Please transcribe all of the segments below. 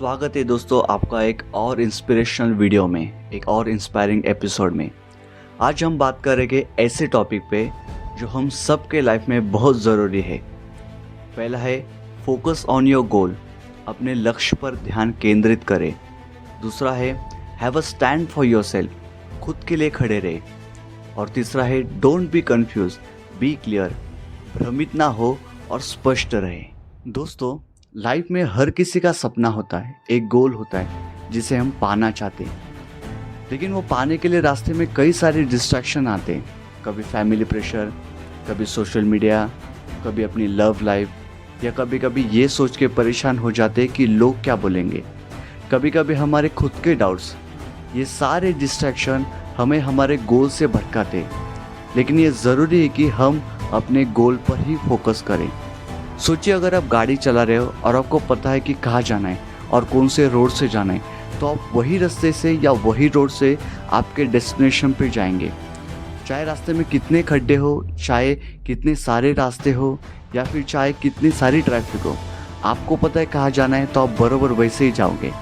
स्वागत है दोस्तों आपका एक और इंस्पिरेशनल वीडियो में, एक और इंस्पायरिंग एपिसोड में। आज हम बात करेंगे ऐसे टॉपिक पे जो हम सब के लाइफ में बहुत ज़रूरी है। पहला है फोकस ऑन योर गोल, अपने लक्ष्य पर ध्यान केंद्रित करें। दूसरा है have a stand for yourself, खुद के लिए खड़े रहे। और तीसरा है don't be confuse, be clear, भ्रमित ना हो और स्पष्ट रहे। दोस्तों, लाइफ में हर किसी का सपना होता है, एक गोल होता है जिसे हम पाना चाहते हैं, लेकिन वो पाने के लिए रास्ते में कई सारे डिस्ट्रैक्शन आते हैं। कभी फैमिली प्रेशर, कभी सोशल मीडिया, कभी अपनी लव लाइफ, या कभी कभी ये सोच के परेशान हो जाते हैं कि लोग क्या बोलेंगे। कभी कभी हमारे खुद के डाउट्स, ये सारे डिस्ट्रैक्शन हमें हमारे गोल से भटकाते हैं। लेकिन ये ज़रूरी है कि हम अपने गोल पर ही फोकस करें। सोचिए, अगर आप गाड़ी चला रहे हो और आपको पता है कि कहाँ जाना है और कौन से रोड से जाना है, तो आप वही रास्ते से या वही रोड से आपके डेस्टिनेशन पे जाएंगे। चाहे रास्ते में कितने खड्डे हो, चाहे कितने सारे रास्ते हो, या फिर चाहे कितनी सारी ट्रैफिक हो, आपको पता है कहाँ जाना है तो आप बराबर वैसे ही जाओगे।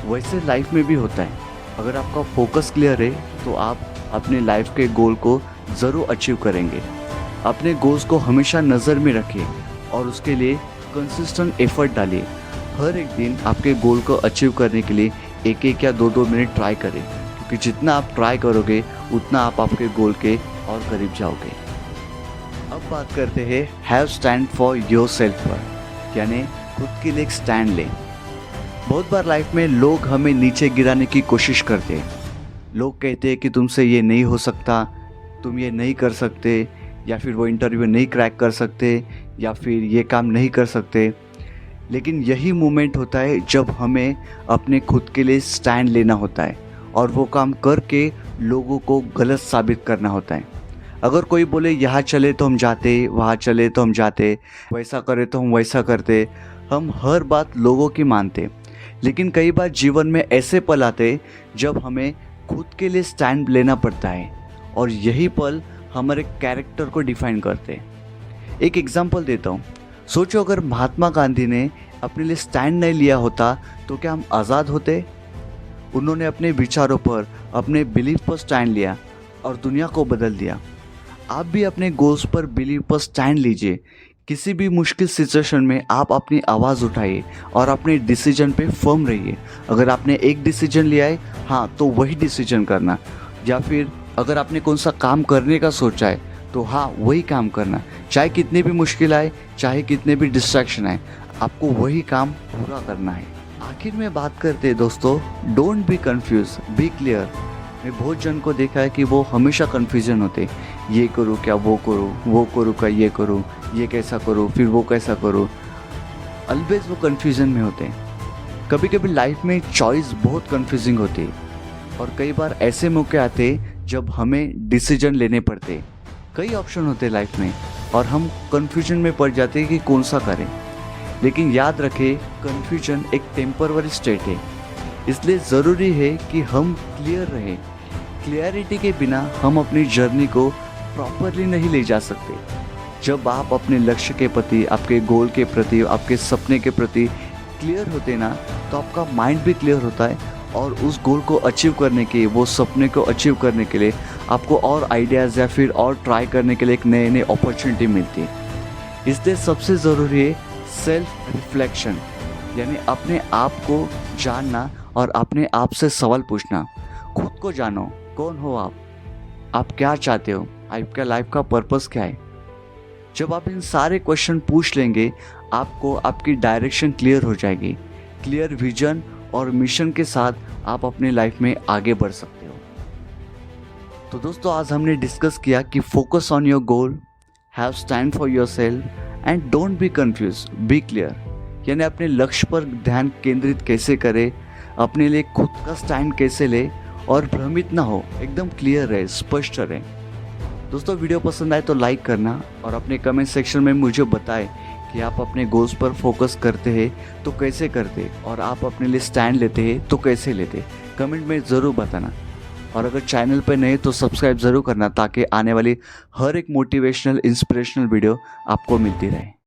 वैसे लाइफ में भी होता है। अगर आपका फोकस क्लियर है तो आप अपने लाइफ के गोल को ज़रूर अचीव करेंगे। अपने गोल्स को हमेशा नज़र में रखिए और उसके लिए कंसिस्टेंट एफर्ट डालिए। हर एक दिन आपके गोल को अचीव करने के लिए एक या दो मिनट ट्राई करें, क्योंकि जितना आप ट्राई करोगे उतना आप आपके गोल के और करीब जाओगे। अब बात करते हैं have stand for your self पर, यानी खुद के लिए एक स्टैंड लें। बहुत बार लाइफ में लोग हमें नीचे गिराने की कोशिश करते हैं। लोग कहते हैं कि तुमसे ये नहीं हो सकता, तुम ये नहीं कर सकते, या फिर वो इंटरव्यू नहीं क्रैक कर सकते, या फिर ये काम नहीं कर सकते। लेकिन यही मोमेंट होता है जब हमें अपने खुद के लिए स्टैंड लेना होता है और वो काम करके लोगों को गलत साबित करना होता है। अगर कोई बोले यहाँ चले तो हम जाते, वहाँ चले तो हम जाते, वैसा करे तो हम वैसा करते, हम हर बात लोगों की मानते। लेकिन कई बार जीवन में ऐसे पल आते जब हमें खुद के लिए स्टैंड लेना पड़ता है, और यही पल हमारे कैरेक्टर को डिफाइन करते हैं। एक एग्जांपल देता हूँ। सोचो, अगर महात्मा गांधी ने अपने लिए स्टैंड नहीं लिया होता तो क्या हम आज़ाद होते? उन्होंने अपने विचारों पर, अपने बिलीफ पर स्टैंड लिया और दुनिया को बदल दिया। आप भी अपने गोल्स पर, बिलीफ पर स्टैंड लीजिए। किसी भी मुश्किल सिचुएशन में आप अपनी आवाज़ उठाइए और अपने डिसीजन पे फर्म रहिए। अगर आपने एक डिसीजन लिया है, हाँ, तो वही डिसीजन करना। या फिर अगर आपने कौन सा काम करने का सोचा है तो हाँ, वही काम करना। चाहे कितनी भी मुश्किल आए, चाहे कितने भी डिस्ट्रैक्शन आए, आपको वही काम पूरा करना है। आखिर में बात करते हैं दोस्तों, don't be confuse, be clear. मैं बहुत जन को देखा है कि वो हमेशा कन्फ्यूजन होते, ये करूँ क्या, वो करूँ क्या, ये करूँ, ये कैसा करूँ, फिर वो कैसा करूँ। ऑलवेज वो कन्फ्यूजन में होते हैं। कभी कभी लाइफ में चॉइस बहुत कन्फ्यूजिंग होती है, और कई बार ऐसे मौके आते जब हमें डिसीजन लेने पड़ते। कई ऑप्शन होते लाइफ में और हम कंफ्यूजन में पड़ जाते हैं कि कौन सा करें। लेकिन याद रखें, कंफ्यूजन एक टेम्पररी स्टेट है, इसलिए ज़रूरी है कि हम क्लियर रहें। क्लियरिटी के बिना हम अपनी जर्नी को प्रॉपरली नहीं ले जा सकते। जब आप अपने लक्ष्य के प्रति, आपके गोल के प्रति, आपके सपने के प्रति क्लियर होते ना, तो आपका माइंड भी क्लियर होता है, और उस गोल को अचीव करने के, वो सपने को अचीव करने के लिए आपको और आइडियाज़ या फिर और ट्राई करने के लिए एक नए नए अपॉर्चुनिटी मिलती है। इसलिए सबसे ज़रूरी है सेल्फ रिफ्लेक्शन, यानी अपने आप को जानना और अपने आप से सवाल पूछना। खुद को जानो, कौन हो आप क्या चाहते हो, आपका लाइफ का पर्पस क्या है। जब आप इन सारे क्वेश्चन पूछ लेंगे, आपको आपकी डायरेक्शन क्लियर हो जाएगी। क्लियर विजन और मिशन के साथ आप अपने लाइफ में आगे बढ़ सकते हो। तो दोस्तों, आज हमने डिस्कस किया कि focus on your goal, have stand for yourself and don't be confuse, be clear. यानी अपने लक्ष्य पर ध्यान केंद्रित कैसे करें, अपने लिए खुद का स्टैंड कैसे ले, और भ्रमित ना हो, एकदम क्लियर रहे, स्पष्ट रहे। दोस्तों, वीडियो पसंद आए तो लाइक करना और अपने कमेंट सेक्शन में मुझे बताएं कि आप अपने गोल्स पर फोकस करते हैं तो कैसे करते, और आप अपने लिए स्टैंड लेते हैं तो कैसे लेते। कमेंट में ज़रूर बताना। और अगर चैनल पर नए तो सब्सक्राइब ज़रूर करना, ताकि आने वाली हर एक मोटिवेशनल, इंस्पिरेशनल वीडियो आपको मिलती रहे।